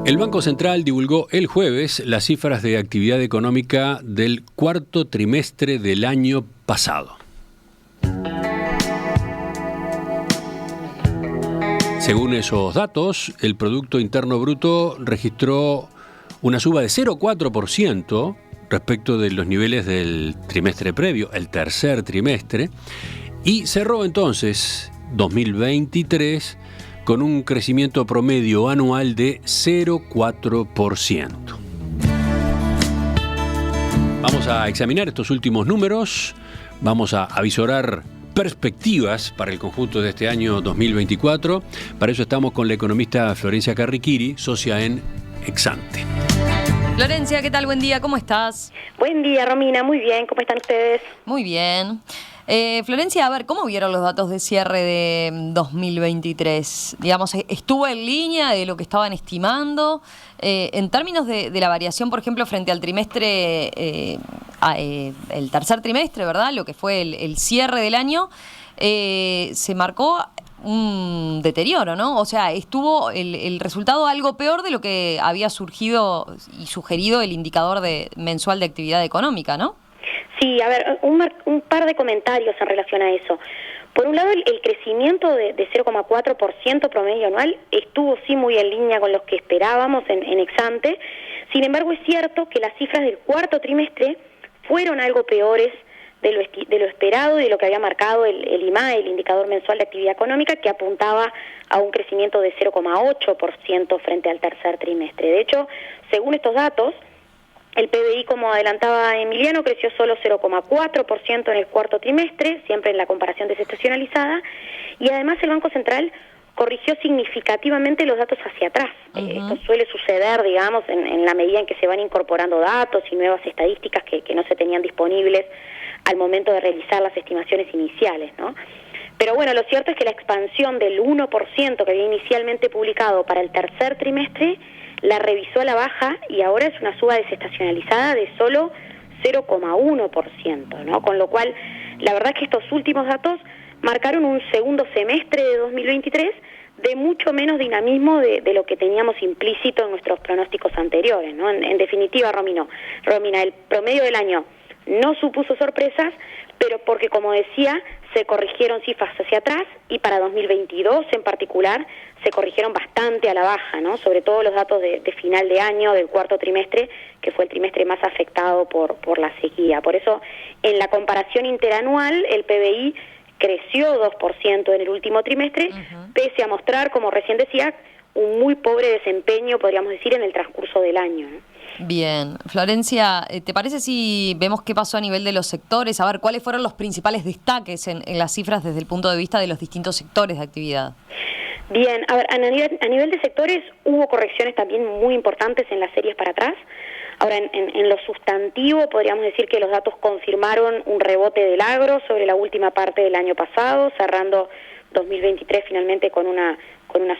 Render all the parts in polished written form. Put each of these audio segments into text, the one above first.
El Banco Central divulgó el jueves las cifras de actividad económica del cuarto trimestre del año pasado. Según esos datos, el Producto Interno Bruto registró una suba de 0,4% respecto de los niveles del trimestre previo, el tercer trimestre, y cerró entonces 2023 con un crecimiento promedio anual de 0,4%. Vamos a examinar estos últimos números, vamos a avisorar perspectivas para el conjunto de este año 2024. Para eso estamos con la economista Florencia Carriquiri, socia en Exante. Florencia, ¿qué tal? Buen día, ¿cómo estás? Buen día, Romina, muy bien, ¿cómo están ustedes? Muy bien. Florencia, a ver, ¿cómo vieron los datos de cierre de 2023? Digamos, ¿estuvo en línea de lo que estaban estimando? En términos de la variación, por ejemplo, frente al trimestre, el tercer trimestre, ¿verdad? Lo que fue el cierre del año, se marcó un deterioro, ¿no? O sea, estuvo el resultado algo peor de lo que había surgido y sugerido el indicador mensual de actividad económica, ¿no? Sí, a ver, un par de comentarios en relación a eso. Por un lado, el crecimiento de 0,4% promedio anual estuvo sí muy en línea con los que esperábamos en Exante. Sin embargo, es cierto que las cifras del cuarto trimestre fueron algo peores de lo esperado y de lo que había marcado el IMAE, el Indicador Mensual de Actividad Económica, que apuntaba a un crecimiento de 0,8% frente al tercer trimestre. De hecho, según estos datos, el PBI, como adelantaba Emiliano, creció solo 0,4% en el cuarto trimestre, siempre en la comparación desestacionalizada, y además el Banco Central corrigió significativamente los datos hacia atrás. Esto suele suceder, digamos, en la medida en que se van incorporando datos y nuevas estadísticas que no se tenían disponibles al momento de realizar las estimaciones iniciales, ¿no? Pero bueno, lo cierto es que la expansión del 1% que había inicialmente publicado para el tercer trimestre la revisó a la baja y ahora es una suba desestacionalizada de solo 0,1%, ¿no? Con lo cual, la verdad es que estos últimos datos marcaron un segundo semestre de 2023 de mucho menos dinamismo de lo que teníamos implícito en nuestros pronósticos anteriores, ¿no? En definitiva, Romina, el promedio del año no supuso sorpresas, pero porque, como decía, se corrigieron cifras hacia atrás y para 2022 en particular se corrigieron bastante a la baja, ¿no? Sobre todo los datos de final de año, del cuarto trimestre, que fue el trimestre más afectado por la sequía. Por eso, en la comparación interanual, el PBI creció 2% en el último trimestre, pese a mostrar, como recién decía, un muy pobre desempeño, podríamos decir, en el transcurso del año, ¿no? Bien. Florencia, ¿te parece si vemos qué pasó a nivel de los sectores? A ver, ¿cuáles fueron los principales destaques en las cifras desde el punto de vista de los distintos sectores de actividad? Bien, a ver, a nivel de sectores hubo correcciones también muy importantes en las series para atrás. Ahora, en lo sustantivo, podríamos decir que los datos confirmaron un rebote del agro sobre la última parte del año pasado, cerrando 2023 finalmente con una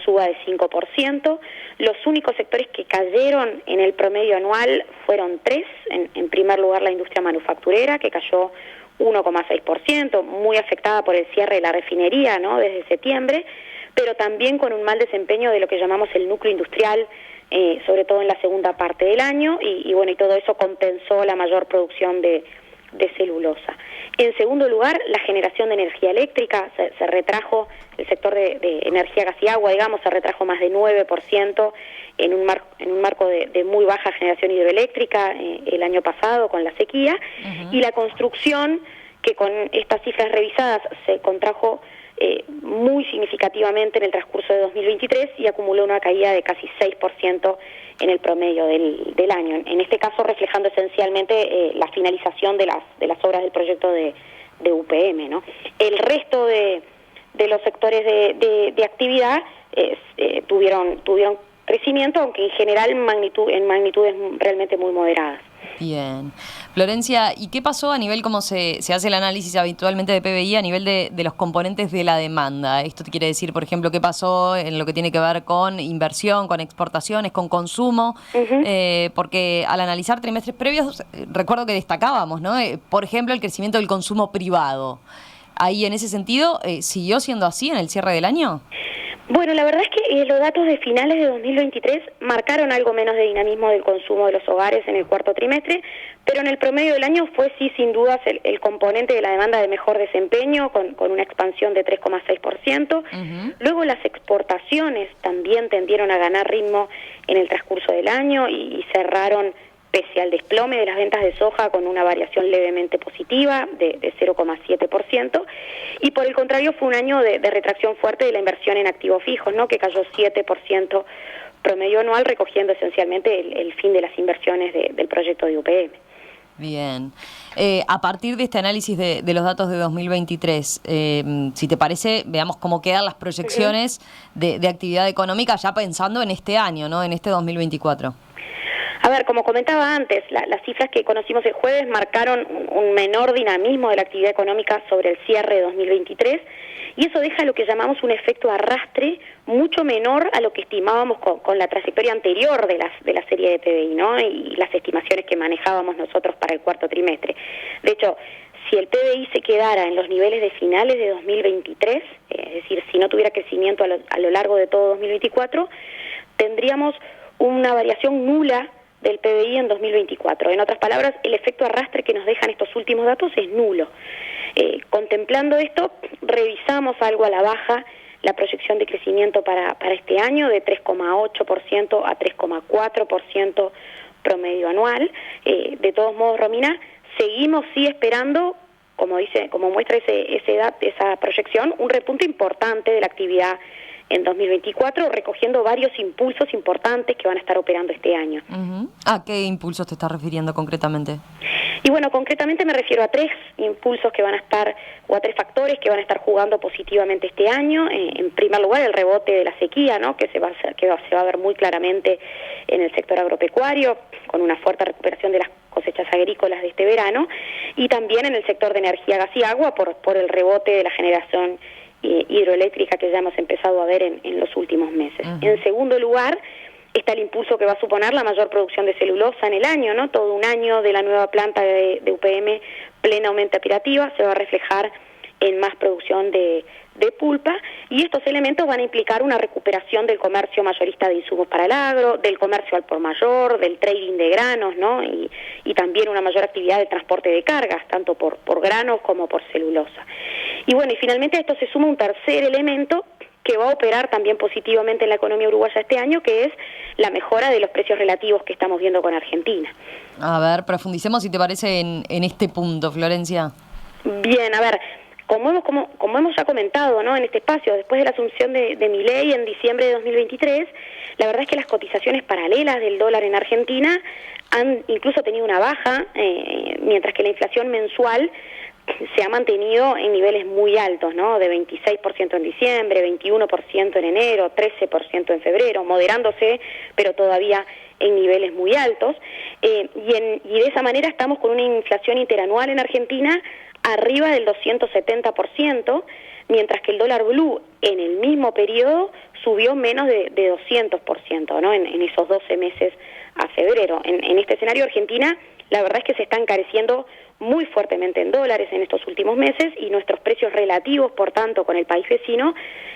suba de 5%. Los únicos sectores que cayeron en el promedio anual fueron tres. En primer lugar, la industria manufacturera, que cayó 1,6%, muy afectada por el cierre de la refinería, ¿no?, desde septiembre, pero también con un mal desempeño de lo que llamamos el núcleo industrial, sobre todo en la segunda parte del año, y bueno, y todo eso compensó la mayor producción de celulosa. En segundo lugar, la generación de energía eléctrica, se retrajo, el sector de energía, gas y agua, digamos, se retrajo más de 9% en un marco de muy baja generación hidroeléctrica el año pasado con la sequía, y la construcción, que con estas cifras revisadas se contrajo muy significativamente en el transcurso de 2023 y acumuló una caída de casi 6% en el promedio del año. En este caso reflejando esencialmente la finalización de las obras del proyecto de UPM, ¿no? El resto de los sectores de actividad tuvieron crecimiento, aunque en general en magnitudes realmente muy moderadas. Bien. Florencia, ¿y qué pasó a nivel, cómo se hace el análisis habitualmente de PBI, a nivel de los componentes de la demanda? Esto te quiere decir, por ejemplo, qué pasó en lo que tiene que ver con inversión, con exportaciones, con consumo, porque al analizar trimestres previos, recuerdo que destacábamos, ¿no? Por ejemplo, el crecimiento del consumo privado. Ahí, en ese sentido, ¿siguió siendo así en el cierre del año? Bueno, la verdad es que los datos de finales de 2023 marcaron algo menos de dinamismo del consumo de los hogares en el cuarto trimestre, pero en el promedio del año fue sí sin dudas el componente de la demanda de mejor desempeño, con una expansión de 3,6%. Luego las exportaciones también tendieron a ganar ritmo en el transcurso del año y cerraron pese al desplome de las ventas de soja con una variación levemente positiva de 0,7%, y por el contrario fue un año de retracción fuerte de la inversión en activos fijos, ¿no?, que cayó 7% promedio anual, recogiendo esencialmente el fin de las inversiones del proyecto de UPM. Bien. A partir de este análisis de los datos de 2023, si te parece, veamos cómo quedan las proyecciones de actividad económica ya pensando en este año, ¿no?, en este 2024. A ver, como comentaba antes, las cifras que conocimos el jueves marcaron un menor dinamismo de la actividad económica sobre el cierre de 2023, y eso deja lo que llamamos un efecto arrastre mucho menor a lo que estimábamos con la trayectoria anterior de la serie de PBI, ¿no?, y las estimaciones que manejábamos nosotros para el cuarto trimestre. De hecho, si el PBI se quedara en los niveles de finales de 2023, es decir, si no tuviera crecimiento a lo largo de todo 2024, tendríamos una variación nula del PBI en 2024. En otras palabras, el efecto arrastre que nos dejan estos últimos datos es nulo. Contemplando esto, revisamos algo a la baja la proyección de crecimiento para este año de 3,8% a 3,4% promedio anual. De todos modos, Romina, seguimos sí esperando, como muestra esa proyección, un repunte importante de la actividad en 2024, recogiendo varios impulsos importantes que van a estar operando este año. ¿A qué impulsos te estás refiriendo concretamente? Y bueno, concretamente me refiero a tres impulsos que van a estar, o a tres factores que van a estar jugando positivamente este año. En primer lugar, el rebote de la sequía, ¿no?, que se va a ver muy claramente en el sector agropecuario, con una fuerte recuperación de las cosechas agrícolas de este verano, y también en el sector de energía, gas y agua, por el rebote de la generación hidroeléctrica que ya hemos empezado a ver en los últimos meses. En segundo lugar, está el impulso que va a suponer la mayor producción de celulosa en el año, ¿no? Todo un año de la nueva planta de UPM plenamente operativa se va a reflejar en más producción de pulpa, y estos elementos van a implicar una recuperación del comercio mayorista de insumos para el agro, del comercio al por mayor, del trading de granos, ¿no?, y también una mayor actividad de transporte de cargas, tanto por granos como por celulosa. Y bueno, y finalmente a esto se suma un tercer elemento que va a operar también positivamente en la economía uruguaya este año, que es la mejora de los precios relativos que estamos viendo con Argentina. A ver, profundicemos, si te parece, en este punto, Florencia. Bien, a ver, como hemos ya comentado, ¿no?, en este espacio, después de la asunción de Milei en diciembre de 2023, la verdad es que las cotizaciones paralelas del dólar en Argentina han incluso tenido una baja, mientras que la inflación mensual se ha mantenido en niveles muy altos, ¿no?, de 26% en diciembre, 21% en enero, 13% en febrero, moderándose, pero todavía en niveles muy altos, y de esa manera estamos con una inflación interanual en Argentina arriba del 270%, mientras que el dólar blue en el mismo periodo subió menos de 200%, ¿no?, en esos 12 meses a febrero. En este escenario, Argentina, la verdad es que se está encareciendo muy fuertemente en dólares en estos últimos meses, y nuestros precios relativos, por tanto, con el país vecino,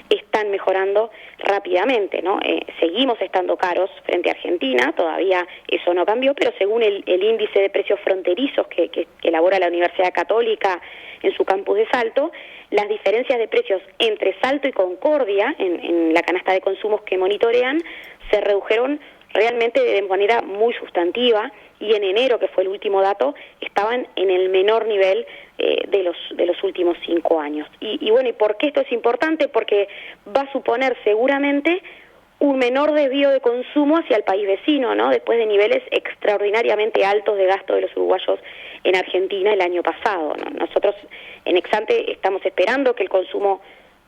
están mejorando rápidamente, ¿no? Seguimos estando caros frente a Argentina, todavía eso no cambió, pero según el índice de precios fronterizos que elabora la Universidad Católica en su campus de Salto, las diferencias de precios entre Salto y Concordia, en la canasta de consumos que monitorean, se redujeron realmente de manera muy sustantiva, y en enero, que fue el último dato, estaban en el menor nivel de los últimos 5 años. Y bueno, ¿y por qué esto es importante? Porque va a suponer seguramente un menor desvío de consumo hacia el país vecino, ¿no?, después de niveles extraordinariamente altos de gasto de los uruguayos en Argentina el año pasado, ¿no? Nosotros en Exante estamos esperando que el consumo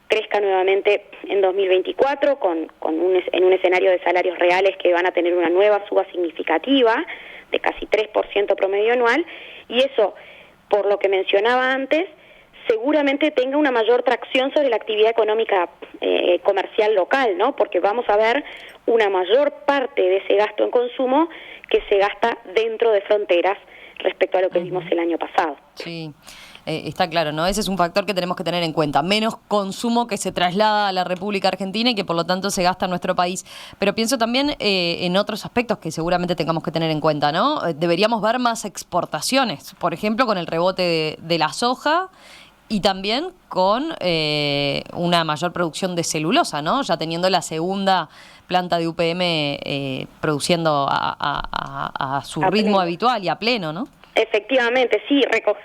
crezca nuevamente en 2024 en un escenario de salarios reales que van a tener una nueva suba significativa de casi 3% promedio anual, y eso, por lo que mencionaba antes, seguramente tenga una mayor tracción sobre la actividad económica comercial local, ¿no?, porque vamos a ver una mayor parte de ese gasto en consumo que se gasta dentro de fronteras respecto a lo que vimos el año pasado. Sí. Está claro, ¿no? Ese es un factor que tenemos que tener en cuenta. Menos consumo que se traslada a la República Argentina y que por lo tanto se gasta en nuestro país. Pero pienso también en otros aspectos que seguramente tengamos que tener en cuenta, ¿no? Deberíamos ver más exportaciones, por ejemplo, con el rebote de la soja y también con una mayor producción de celulosa, ¿no? Ya teniendo la segunda planta de UPM produciendo a su ritmo habitual y a pleno, ¿no? Efectivamente, sí,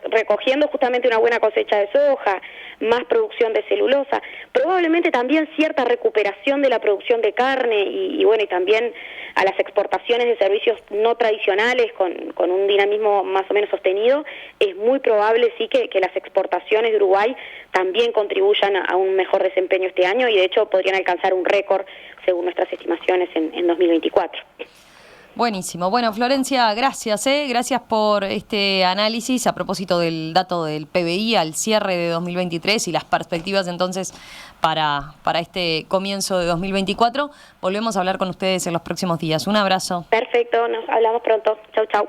recogiendo justamente una buena cosecha de soja, más producción de celulosa, probablemente también cierta recuperación de la producción de carne y bueno, y también a las exportaciones de servicios no tradicionales con un dinamismo más o menos sostenido, es muy probable sí que las exportaciones de Uruguay también contribuyan a un mejor desempeño este año y de hecho podrían alcanzar un récord según nuestras estimaciones en 2024. Buenísimo. Bueno, Florencia, gracias, gracias por este análisis a propósito del dato del PBI al cierre de 2023 y las perspectivas entonces para este comienzo de 2024. Volvemos a hablar con ustedes en los próximos días. Un abrazo. Perfecto, nos hablamos pronto. Chau, chau.